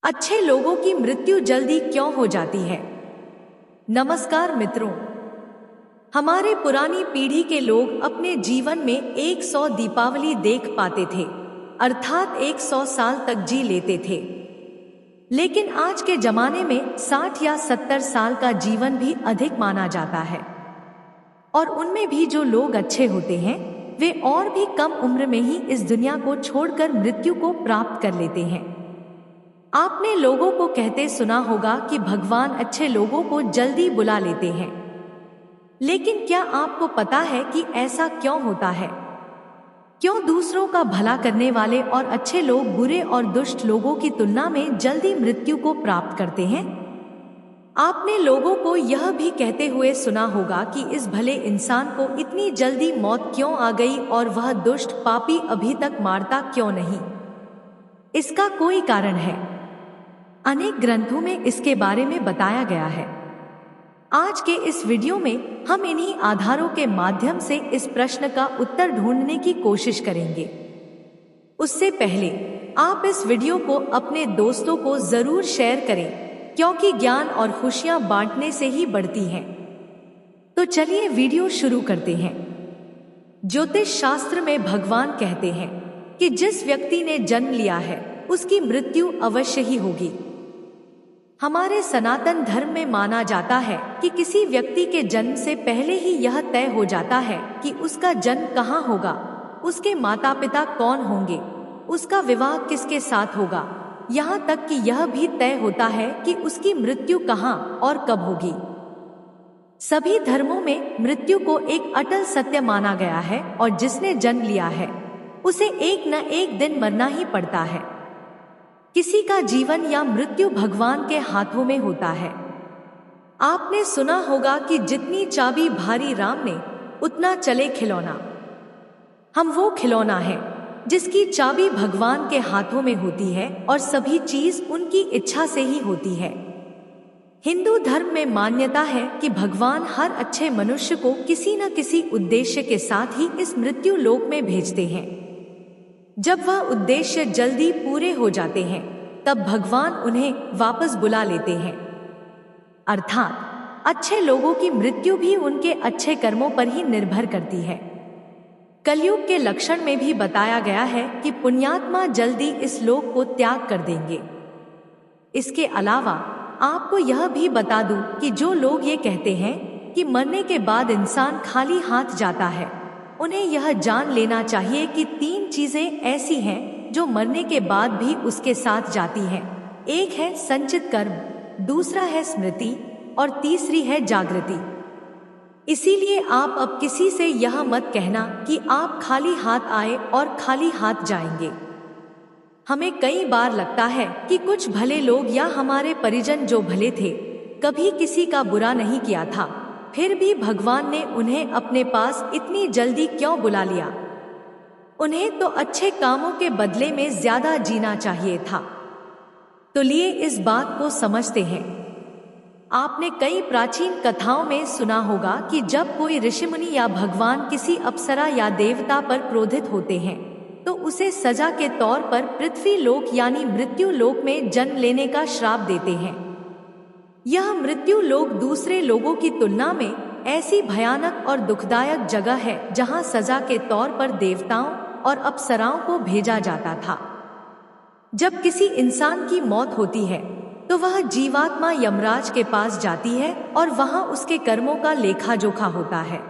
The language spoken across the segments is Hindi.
अच्छे लोगों की मृत्यु जल्दी क्यों हो जाती है? नमस्कार मित्रों, हमारे पुरानी पीढ़ी के लोग अपने जीवन में 100 दीपावली देख पाते थे, अर्थात 100 साल तक जी लेते थे। लेकिन आज के जमाने में 60 या 70 साल का जीवन भी अधिक माना जाता है। और उनमें भी जो लोग अच्छे होते हैं, वे और भी कम उम्र में ही इस दुनिया को छोड़कर मृत्यु को प्राप्त कर लेते हैं। आपने लोगों को कहते सुना होगा कि भगवान अच्छे लोगों को जल्दी बुला लेते हैं। लेकिन क्या आपको पता है कि ऐसा क्यों होता है? क्यों दूसरों का भला करने वाले और अच्छे लोग बुरे और दुष्ट लोगों की तुलना में जल्दी मृत्यु को प्राप्त करते हैं? आपने लोगों को यह भी कहते हुए सुना होगा कि इस भले इंसान को इतनी जल्दी मौत क्यों आ गई और वह दुष्ट पापी अभी तक मारता क्यों नहीं। इसका कोई कारण है। अनेक ग्रंथों में इसके बारे में बताया गया है। आज के इस वीडियो में हम इन्हीं आधारों के माध्यम से इस प्रश्न का उत्तर ढूंढने की कोशिश करेंगे। उससे पहले आप इस वीडियो को अपने दोस्तों को जरूर शेयर करें, क्योंकि ज्ञान और खुशियां बांटने से ही बढ़ती हैं। तो चलिए वीडियो शुरू करते हैं। ज्योतिष शास्त्र में भगवान कहते हैं कि जिस व्यक्ति ने जन्म लिया है उसकी मृत्यु अवश्य ही होगी। हमारे सनातन धर्म में माना जाता है कि किसी व्यक्ति के जन्म से पहले ही यह तय हो जाता है कि उसका जन्म कहाँ होगा, उसके माता पिता कौन होंगे, उसका विवाह किसके साथ होगा, यहाँ तक कि यह भी तय होता है कि उसकी मृत्यु कहाँ और कब होगी। सभी धर्मों में मृत्यु को एक अटल सत्य माना गया है और जिसने जन्म लिया है उसे एक न एक दिन मरना ही पड़ता है। किसी का जीवन या मृत्यु भगवान के हाथों में होता है। आपने सुना होगा कि जितनी चाबी भारी राम ने उतना चले खिलौना। हम वो खिलौना है जिसकी चाबी भगवान के हाथों में होती है और सभी चीज उनकी इच्छा से ही होती है। हिंदू धर्म में मान्यता है कि भगवान हर अच्छे मनुष्य को किसी न किसी उद्देश्य के साथ ही इस मृत्यु लोक में भेजते हैं। जब वह उद्देश्य जल्दी पूरे हो जाते हैं तब भगवान उन्हें वापस बुला लेते हैं। अर्थात अच्छे लोगों की मृत्यु भी उनके अच्छे कर्मों पर ही निर्भर करती है। कलयुग के लक्षण में भी बताया गया है कि पुण्यात्मा जल्दी इस लोक को त्याग कर देंगे। इसके अलावा आपको यह भी बता दूं कि जो लोग ये कहते हैं कि मरने के बाद इंसान खाली हाथ जाता है, उन्हें यह जान लेना चाहिए कि 3 चीजें ऐसी हैं जो मरने के बाद भी उसके साथ जाती हैं। एक है संचित कर्म, दूसरा है स्मृति और तीसरी है जागृति। इसीलिए आप अब किसी से यह मत कहना कि आप खाली हाथ आए और खाली हाथ जाएंगे। हमें कई बार लगता है कि कुछ भले लोग या हमारे परिजन जो भले थे, कभी किसी का बुरा नहीं किया था, फिर भी भगवान ने उन्हें अपने पास इतनी जल्दी क्यों बुला लिया। उन्हें तो अच्छे कामों के बदले में ज्यादा जीना चाहिए था। तो लिए इस बात को समझते हैं। आपने कई प्राचीन कथाओं में सुना होगा कि जब कोई ऋषिमुनि या भगवान किसी अप्सरा या देवता पर क्रोधित होते हैं तो उसे सजा के तौर पर पृथ्वी लोक यानी मृत्यु लोक में जन्म लेने का श्राप देते हैं। यह मृत्यु लोक दूसरे लोगों की तुलना में ऐसी भयानक और दुखदायक जगह है जहां सजा के तौर पर देवताओं और अप्सराओं को भेजा जाता था। जब किसी इंसान की मौत होती है तो वह जीवात्मा यमराज के पास जाती है और वहां उसके कर्मों का लेखा जोखा होता है।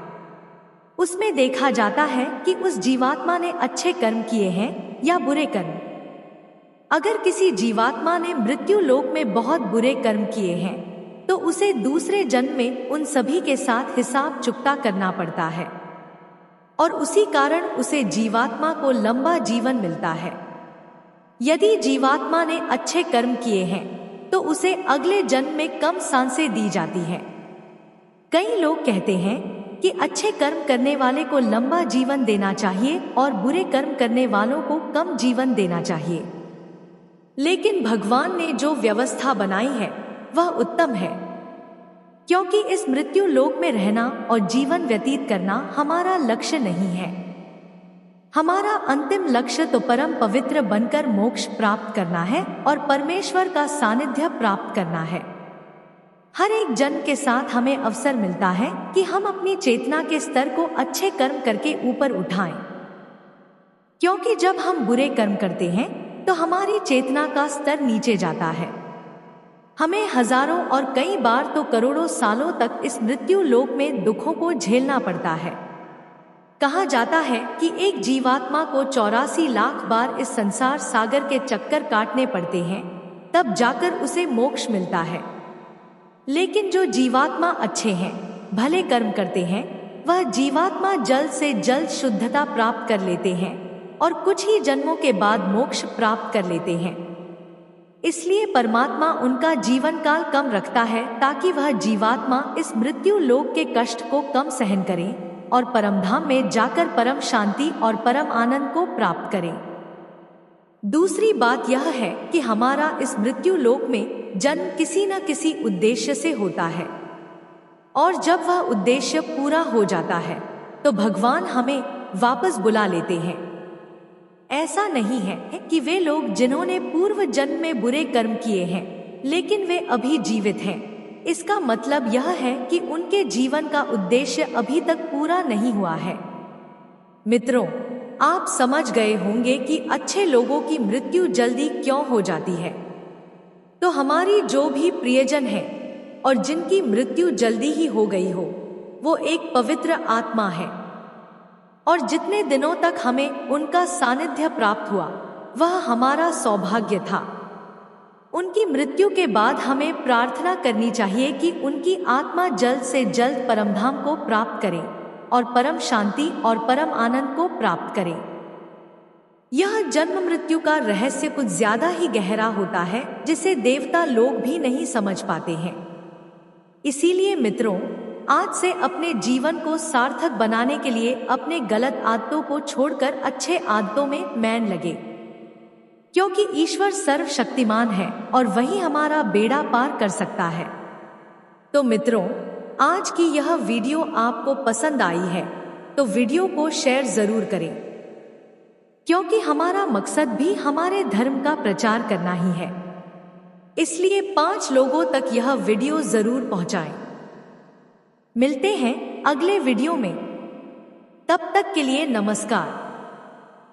उसमें देखा जाता है कि उस जीवात्मा ने अच्छे कर्म किए हैं या बुरे कर्म। अगर किसी जीवात्मा ने मृत्यु लोक में बहुत बुरे कर्म किए हैं तो उसे दूसरे जन्म में उन सभी के साथ हिसाब चुकता करना पड़ता है और उसी कारण उसे जीवात्मा को लंबा जीवन मिलता है। यदि जीवात्मा ने अच्छे कर्म किए हैं तो उसे अगले जन्म में कम सांसें दी जाती हैं। कई लोग कहते हैं कि अच्छे कर्म करने वाले को लंबा जीवन देना चाहिए और बुरे कर्म करने वालों को कम जीवन देना चाहिए। लेकिन भगवान ने जो व्यवस्था बनाई है वह उत्तम है, क्योंकि इस मृत्यु लोक में रहना और जीवन व्यतीत करना हमारा लक्ष्य नहीं है। हमारा अंतिम लक्ष्य तो परम पवित्र बनकर मोक्ष प्राप्त करना है और परमेश्वर का सानिध्य प्राप्त करना है। हर एक जन्म के साथ हमें अवसर मिलता है कि हम अपनी चेतना के स्तर को अच्छे कर्म करके ऊपर उठाएं, क्योंकि जब हम बुरे कर्म करते हैं तो हमारी चेतना का स्तर नीचे जाता है। हमें हजारों और कई बार तो करोड़ों सालों तक इस मृत्यु लोक में दुखों को झेलना पड़ता है। कहा जाता है कि एक जीवात्मा को 84 लाख बार इस संसार सागर के चक्कर काटने पड़ते हैं, तब जाकर उसे मोक्ष मिलता है। लेकिन जो जीवात्मा अच्छे हैं, भले कर्म करते हैं, वह जीवात्मा जल्द से जल्द शुद्धता प्राप्त कर लेते हैं और कुछ ही जन्मों के बाद मोक्ष प्राप्त कर लेते हैं। इसलिए परमात्मा उनका जीवन काल कम रखता है ताकि वह जीवात्मा इस मृत्यु लोक के कष्ट को कम सहन करे और परमधाम में जाकर परम शांति और परम आनंद को प्राप्त करें। दूसरी बात यह है कि हमारा इस मृत्यु लोक में जन्म किसी न किसी उद्देश्य से होता है, और जब वह उद्देश्य पूरा हो जाता है तो भगवान हमें वापस बुला लेते हैं। ऐसा नहीं है कि वे लोग जिन्होंने पूर्व जन्म में बुरे कर्म किए हैं लेकिन वे अभी जीवित हैं, इसका मतलब यह है कि उनके जीवन का उद्देश्य अभी तक पूरा नहीं हुआ है। मित्रों, आप समझ गए होंगे कि अच्छे लोगों की मृत्यु जल्दी क्यों हो जाती है। तो हमारी जो भी प्रियजन है और जिनकी मृत्यु जल्दी ही हो गई हो, वो एक पवित्र आत्मा है, और जितने दिनों तक हमें उनका सानिध्य प्राप्त हुआ वह हमारा सौभाग्य था। उनकी मृत्यु के बाद हमें प्रार्थना करनी चाहिए कि उनकी आत्मा जल्द से जल्द परमधाम को प्राप्त करे और परम शांति और परम आनंद को प्राप्त करे। यह जन्म मृत्यु का रहस्य कुछ ज्यादा ही गहरा होता है, जिसे देवता लोग भी नहीं समझ पाते हैं। इसीलिए मित्रों, आज से अपने जीवन को सार्थक बनाने के लिए अपने गलत आदतों को छोड़कर अच्छे आदतों में मैन लगे, क्योंकि ईश्वर सर्वशक्तिमान है और वही हमारा बेड़ा पार कर सकता है। तो मित्रों, आज की यह वीडियो आपको पसंद आई है तो वीडियो को शेयर जरूर करें, क्योंकि हमारा मकसद भी हमारे धर्म का प्रचार करना ही है। इसलिए 5 लोगों तक यह वीडियो जरूर पहुंचाएं। मिलते हैं अगले वीडियो में, तब तक के लिए नमस्कार।